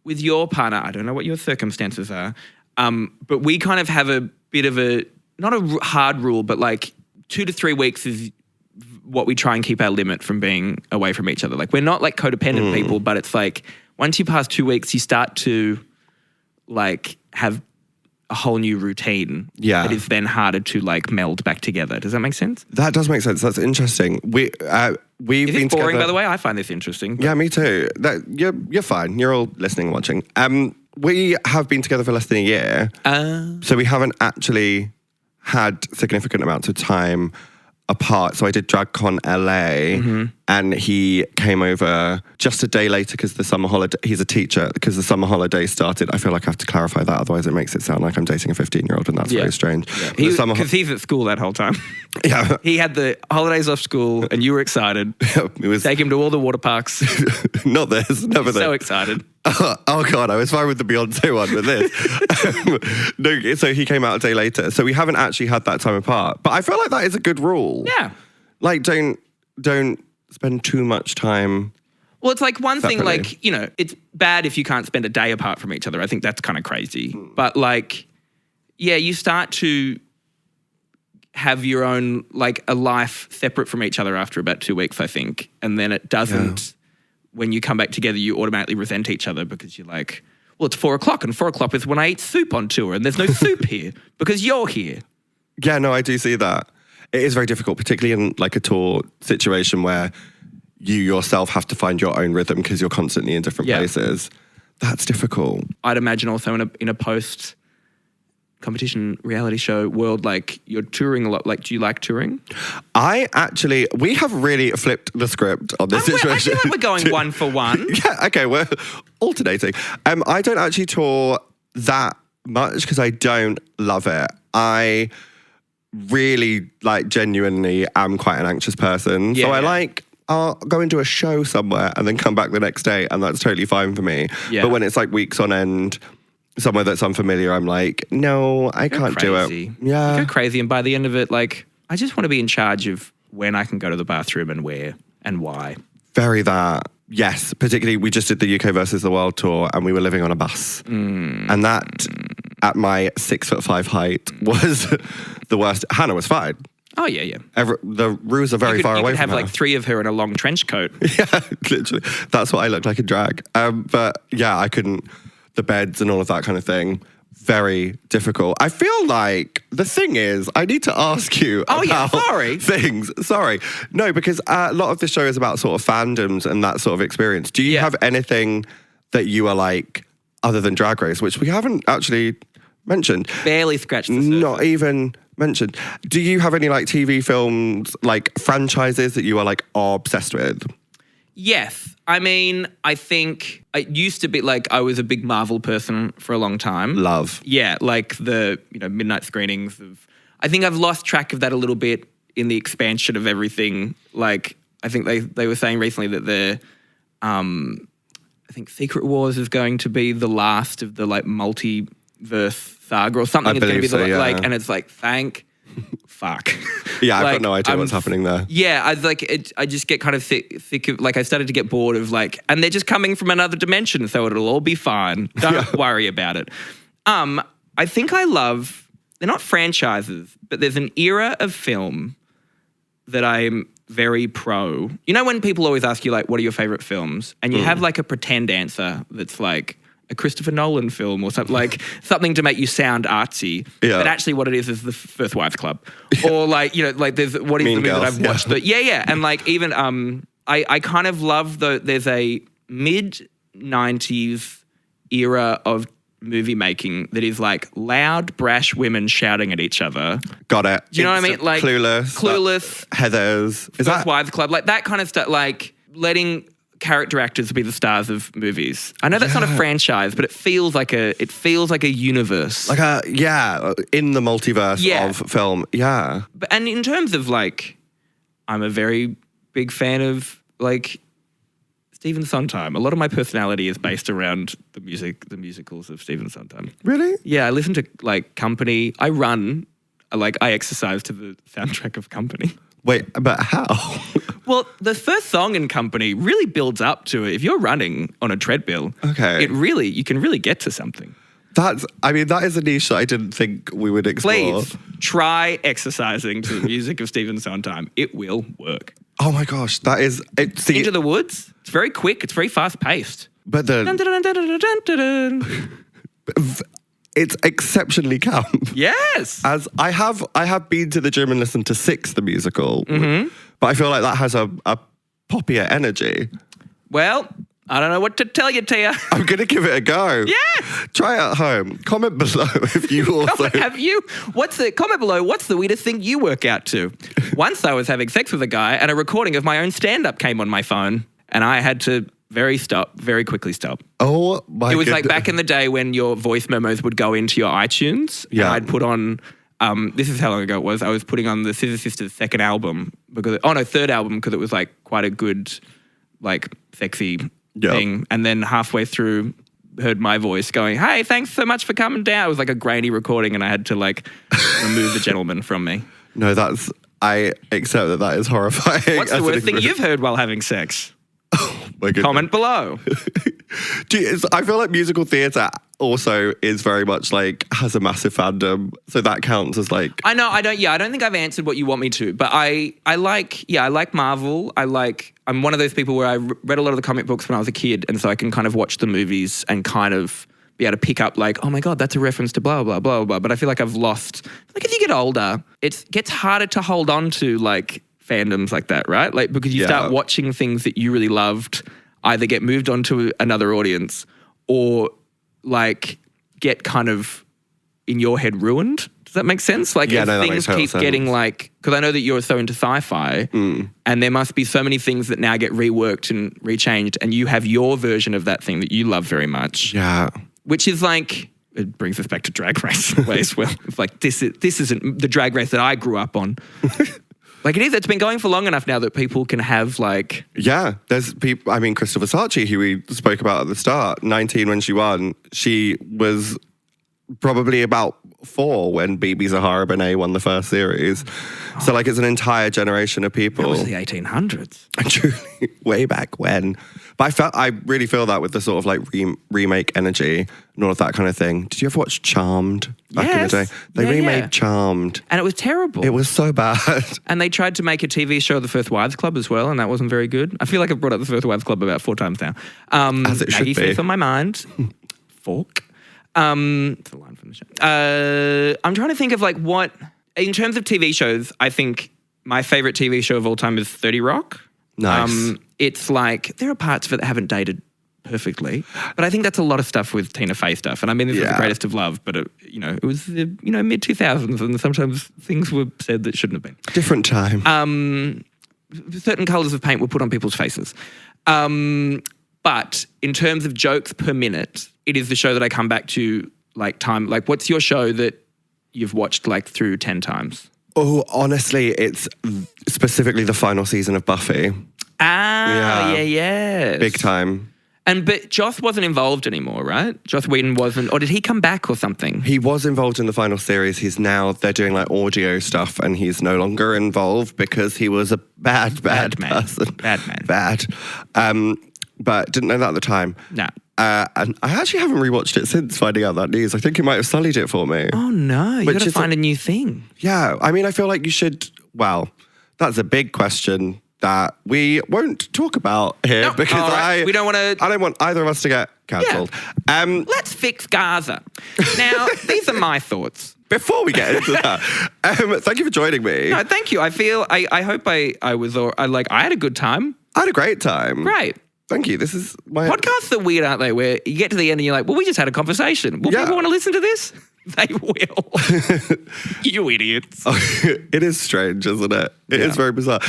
with your partner, I don't know what your circumstances are, but we kind of have a bit of not a hard rule, but 2 to 3 weeks is what we try and keep our limit from being away from each other. We're not codependent people, but it's once you pass 2 weeks, you start to have a whole new routine. Yeah. It is then harder to meld back together. Does that make sense? That does make sense. That's interesting. We've is been this boring, together. by the way? I find this interesting. Yeah, me too. You're fine. You're all listening and watching. We have been together for less than a year. So we haven't actually had significant amounts of time apart. So I did DragCon LA and he came over just a day later because the summer holiday, he's a teacher, because the summer holiday started. I feel like I have to clarify that, otherwise it makes it sound like I'm dating a 15-year-old and that's very strange. Yeah. Because he's at school that whole time. Yeah. He had the holidays off school and you were excited. Take him to all the water parks. Not this, never this. So excited. Oh God, I was fine with the Beyonce one, but this. No, so he came out a day later. So we haven't actually had that time apart. But I feel like that is a good rule. Yeah. Don't spend too much time. Well, it's one separately. thing, it's bad if you can't spend a day apart from each other. I think that's kind of crazy. But you start to have your own, a life separate from each other after about 2 weeks, I think. And then it doesn't, when you come back together, you automatically resent each other because you're well, it's 4 o'clock and 4 o'clock is when I eat soup on tour and there's no soup here because you're here. Yeah, no, I do see that. It is very difficult, particularly in a tour situation where you yourself have to find your own rhythm because you're constantly in different places. That's difficult. I'd imagine also in a post competition reality show world, like you're touring a lot. Like, do you like touring? We have really flipped the script on this situation. I feel like we're going one for one. Yeah, okay, we're alternating. I don't actually tour that much because I don't love it. I really, like, genuinely am quite an anxious person. Yeah, so I'll go into a show somewhere and then come back the next day, and that's totally fine for me. Yeah. But when it's like weeks on end, somewhere that's unfamiliar, I'm like, no, I can't do it. Yeah. You go crazy, and by the end of it, like, I just want to be in charge of when I can go to the bathroom and where and why. Very that. Yes, particularly we just did the UK versus the World tour and we were living on a bus. And that, at my 6'5" height, was the worst. Hannah was fine. Oh, yeah. The roos are very far away from her. You could have like 3 of her in a long trench coat. Yeah, literally. That's what I looked like in drag. But yeah, I couldn't, the beds and all of that kind of thing, very difficult. I feel like the thing is, I need to ask you about things. Sorry. No, because a lot of the show is about sort of fandoms and that sort of experience. Do you have anything that you are like, other than Drag Race, which we haven't actually mentioned? Barely scratched the surface. Not even mentioned. Do you have any like TV films, like franchises that you are like obsessed with? Yes. I mean, I think it used to be like I was a big Marvel person for a long time. Love. Yeah, like the midnight screenings of. I think I've lost track of that a little bit in the expansion of everything. Like I think they were saying recently that I think Secret Wars is going to be the last of the like multiverse saga or something. It's going to be the like, and it's like fuck. Yeah, I've got no idea what's happening there. Yeah, I just get kind of sick of, like, I started to get bored of like, and they're just coming from another dimension, so it'll all be fine. Don't worry about it. I think I love, they're not franchises, but there's an era of film that I'm very pro. You know when people always ask you like, what are your favorite films? And you have like a pretend answer that's like, a Christopher Nolan film or something, like something to make you sound artsy. Yeah. But actually what it is the First Wives Club. Or like, like there's, what is the movie that I've watched? Yeah. And like even, I kind of love there's a mid-90s era of movie making that is like loud, brash women shouting at each other. Got it. Do you know what I mean? Like Clueless. Heathers. First Wives Club. Like that kind of stuff, like letting character actors be the stars of movies. I know that's not a franchise, but it feels like a universe. Like in the multiverse of film. Yeah. And in terms of like, I'm a very big fan of like Stephen Sondheim. A lot of my personality is based around the musicals of Stephen Sondheim. Really? Yeah, I listen to like Company. I exercise to the soundtrack of Company. Wait, but how? Well, the first song in Company really builds up to it. If you're running on a treadmill, you can really get to something. That is a niche that I didn't think we would explore. Please try exercising to the music of Stephen Sondheim. It will work. Oh my gosh, that is Into the Woods. It's very quick. It's very fast paced. But it's exceptionally camp. Yes. As I have been to the gym and listened to Six, the musical, but I feel like that has a poppier energy. Well, I don't know what to tell you, Tia. I'm going to give it a go. Yes. Try it at home. Comment below if you also... Comment below, what's the weirdest thing you work out to? Once I was having sex with a guy and a recording of my own stand-up came on my phone and I had to very quickly stop. Oh my! It was like back in the day when your voice memos would go into your iTunes. Yeah. And I'd put on, this is how long ago it was. I was putting on the Scissor Sisters' third album because it was like quite a good, like sexy thing. And then halfway through, heard my voice going, "Hey, thanks so much for coming down." It was like a grainy recording, and I had to like remove the gentleman from me. No, I accept that is horrifying. What's the worst thing you've heard while having sex? Oh my goodness. Comment below. I feel like musical theatre also is very much like has a massive fandom, so that counts as like. I don't think I've answered what you want me to, but I like Marvel. I'm one of those people where I read a lot of the comic books when I was a kid, and so I can kind of watch the movies and kind of be able to pick up like, oh my God, that's a reference to blah, blah, blah, blah. But I feel like I've lost, like as you get older, it gets harder to hold on to like fandoms like that, right? Like because you start watching things that you really loved either get moved on to another audience or like get kind of in your head ruined. Does that make sense? Like if things keep getting like, because I know that you're so into sci-fi and there must be so many things that now get reworked and rechanged and you have your version of that thing that you love very much. Yeah. Which is like, it brings us back to Drag Race in a way as well. It's like, this isn't the Drag Race that I grew up on. Like it is, it's been going for long enough now that people can have like... Yeah, there's people, I mean, Crystal Versace, who we spoke about at the start, 19 when she won, she was probably about 4 when BB Zahara Benet won the first series. So like it's an entire generation of people. That was the 1800s. Truly, way back when. But I really feel that with the sort of like remake energy and all of that kind of thing. Did you ever watch Charmed back in the day? They remade Charmed. And it was terrible. It was so bad. And they tried to make a TV show of the First Wives Club as well, and that wasn't very good. I feel like I've brought up the First Wives Club about 4 times now. As it should Maggie be. Smith on my mind. Fork. It's a line from the show. I'm trying to think of like what, in terms of TV shows, I think my favourite TV show of all time is 30 Rock. Nice. It's like, there are parts of it that haven't dated perfectly, but I think that's a lot of stuff with Tina Fey stuff. And I mean, this was the greatest of love, but it was the mid 2000s, and sometimes things were said that shouldn't have been. Different time. Certain colours of paint were put on people's faces. But in terms of jokes per minute, it is the show that I come back to like time. Like, what's your show that you've watched like through 10 times? Oh, honestly, it's specifically the final season of Buffy. Yeah. Big time. But Joss wasn't involved anymore, right? Joss Whedon wasn't, or did he come back or something? He was involved in the final series. They're doing like audio stuff and he's no longer involved because he was a bad person. Bad man. Bad. But didn't know that at the time. No. And I actually haven't rewatched it since finding out that news. I think it might have sullied it for me. Oh no, you got to find a new thing. Yeah, I mean, I feel like you should, well, that's a big question that we won't talk about here because we don't want to. I don't want either of us to get cancelled. Yeah. Let's fix Gaza. Now, these are my thoughts. Before we get into that, thank you for joining me. No, thank you. I feel, I hope I was, I had a good time. I had a great time. Great. Thank you. This is my... Podcasts are weird, aren't they? Where you get to the end and you're like, well, we just had a conversation. Will people want to listen to this? They will. You idiots. It is strange, isn't it? It is very bizarre.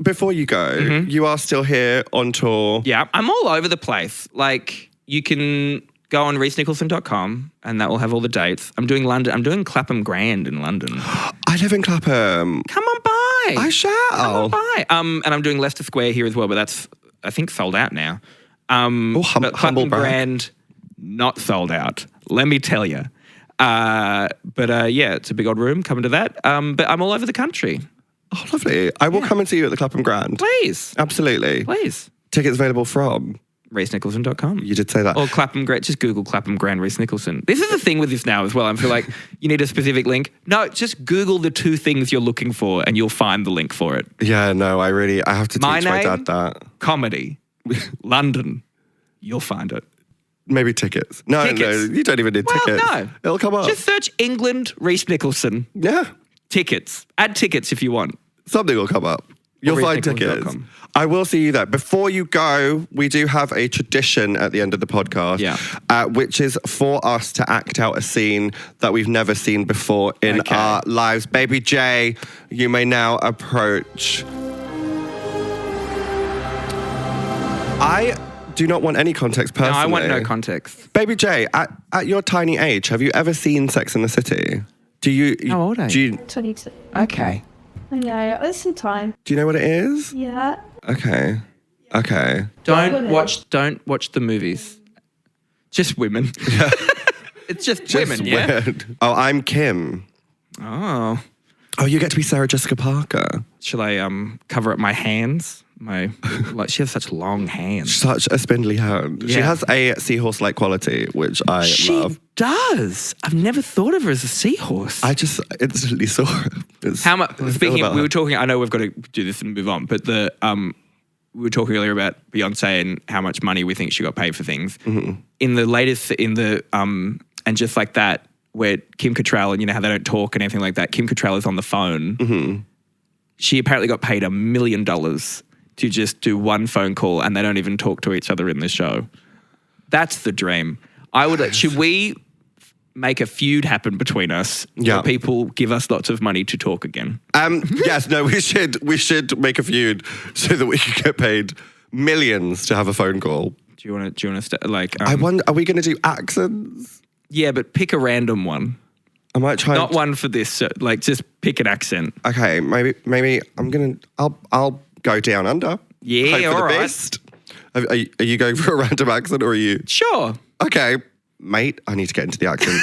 Before you go, you are still here on tour. Yeah, I'm all over the place. Like, you can go on rhysnicholson.com and that will have all the dates. I'm doing London. I'm doing Clapham Grand in London. I live in Clapham. Come on by. I shall. Come on by. And I'm doing Leicester Square here as well, but that's, I think, sold out now. Humble Clapham Grand, not sold out. Let me tell you. It's a big old room. Coming to that. But I'm all over the country. Oh, lovely. I will come and see you at the Clapham Grand. Please. Absolutely. Please. Tickets available from? rhysnicholson.com. You did say that. Or Clapham Grand. Just Google Clapham Grand Rhys Nicholson. This is the thing with this now as well. I feel like you need a specific link. No, just Google the 2 things you're looking for and you'll find the link for it. Yeah, no, I have to teach my dad that. Comedy. London. You'll find it. Maybe tickets. No, you don't even need tickets. No. It'll come up. Just search England, Rhys Nicholson. Yeah. Tickets. Add tickets if you want. Something will come up. You'll find tickets. I will see you there. Before you go, we do have a tradition at the end of the podcast, which is for us to act out a scene that we've never seen before in our lives. Baby J, you may now approach. I do not want any context personally. No, I want no context. Baby J, at your tiny age, have you ever seen Sex and the City? How old are you? 22. Okay. I know, there's some time. Do you know what it is? Yeah. Okay. Don't watch the movies. Just women. Yeah. It's just women, weird. Oh, I'm Kim. Oh, you get to be Sarah Jessica Parker. Shall I cover up my hands? She has such long hands. Such a spindly hand. Yeah. She has a seahorse-like quality, which I love. She does. I've never thought of her as a seahorse. I just instantly saw her. How much? Speaking of, we were talking. I know we've got to do this and move on, but we were talking earlier about Beyonce and how much money we think she got paid for things. Mm-hmm. In the latest, and just like that, where Kim Cattrall, and you know how they don't talk and anything like that. Kim Cattrall is on the phone. Mm-hmm. She apparently got paid $1 million to just do one phone call and they don't even talk to each other in the show. That's the dream. Should we make a feud happen between us? Yeah. Or people give us lots of money to talk again? Yes, no, we should make a feud so that we can get paid millions to have a phone call. Do you want to like? I wonder, are we going to do accents? Yeah, but pick a random one. I might try. Not one for this. Like, just pick an accent. Okay, maybe I'll go down under. Yeah, Hope for all the right. best. Are you going for a random accent or are you? Sure. Okay, mate, I need to get into the accent.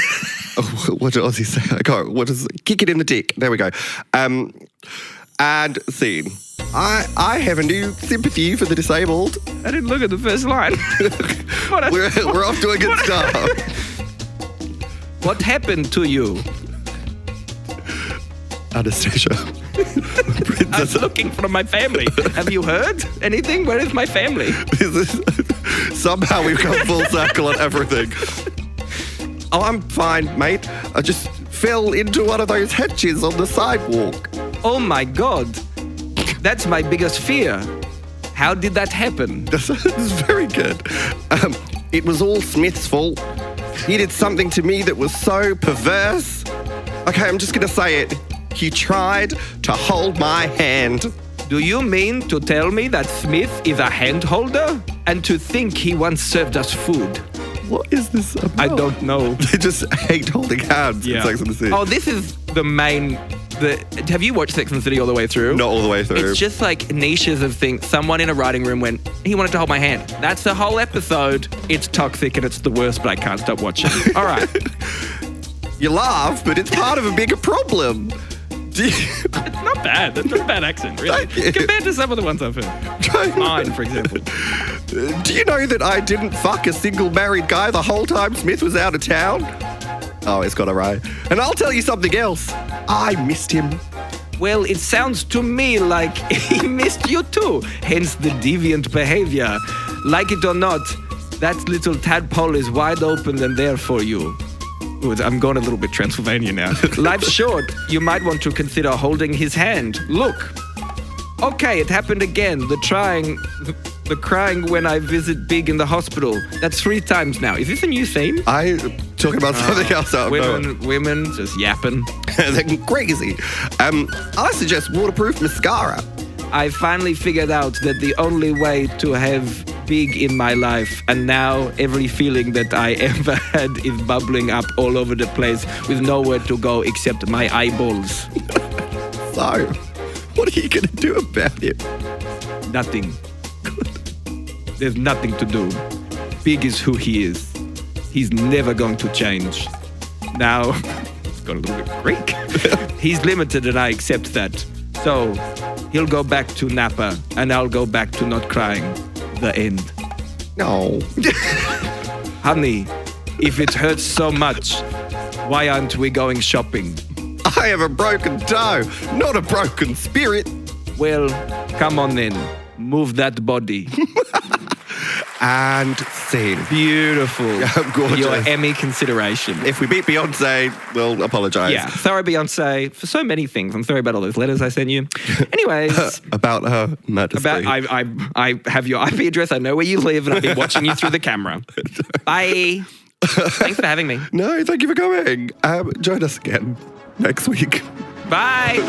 What did Ozzy say? I can't. What is it? Kick it in the dick. There we go. And scene. I have a new sympathy for the disabled. I didn't look at the first line. We're off to a good start. What happened to you? Anastasia. I'm looking for my family. Have you heard anything? Where is my family? Somehow we've come full circle on everything. Oh, I'm fine, mate. I just fell into one of those hedges on the sidewalk. Oh my God. That's my biggest fear. How did that happen? That's very good. It was all Smith's fault. He did something to me that was so perverse. Okay, I'm just going to say it. He tried to hold my hand. Do you mean to tell me that Smith is a hand holder? And to think he once served us food? What is this about? I don't know. They just hate holding hands in Sex and the City. Oh, this is the main... have you watched Sex and the City all the way through? Not all the way through. It's just like niches of things. Someone in a writing room went, he wanted to hold my hand. That's the whole episode. It's toxic and it's the worst, but I can't stop watching. All right. You laugh, but it's part of a bigger problem. It's not bad. That's not a bad accent, really. Compared to some of the ones I've heard. Mine, for example. Do you know that I didn't fuck a single married guy the whole time Smith was out of town? Oh, it's got a right. And I'll tell you something else. I missed him. Well, it sounds to me like he missed you too. Hence the deviant behavior. Like it or not, that little tadpole is wide open and there for you. Ooh, I'm going a little bit Transylvania now. Life's short. You might want to consider holding his hand. Look. Okay, it happened again. The crying when I visit Big in the hospital. That's 3 times now. Is this a new theme? I talking about something else out of Women just yapping. They're crazy. I suggest waterproof mascara. I finally figured out that the only way to have Big in my life, and now every feeling that I ever had is bubbling up all over the place with nowhere to go except my eyeballs. So, what are you going to do about it? Nothing. There's nothing to do. Big is who he is. He's never going to change. Now, it's got a little bit Greek. He's limited and I accept that. So, he'll go back to Napa and I'll go back to not crying. The end. No. Honey, if it hurts so much, why aren't we going shopping? I have a broken toe, not a broken spirit. Well, come on then. Move that body. And scene. Beautiful. Gorgeous. Your Emmy consideration. If we beat Beyonce, we'll apologise. Yeah, sorry Beyonce for so many things. I'm sorry about all those letters I sent you. Anyways. About her majesty. I have your IP address. I know where you live and I've been watching you through the camera. Bye. Thanks for having me. No, thank you for coming. Join us again next week. Bye.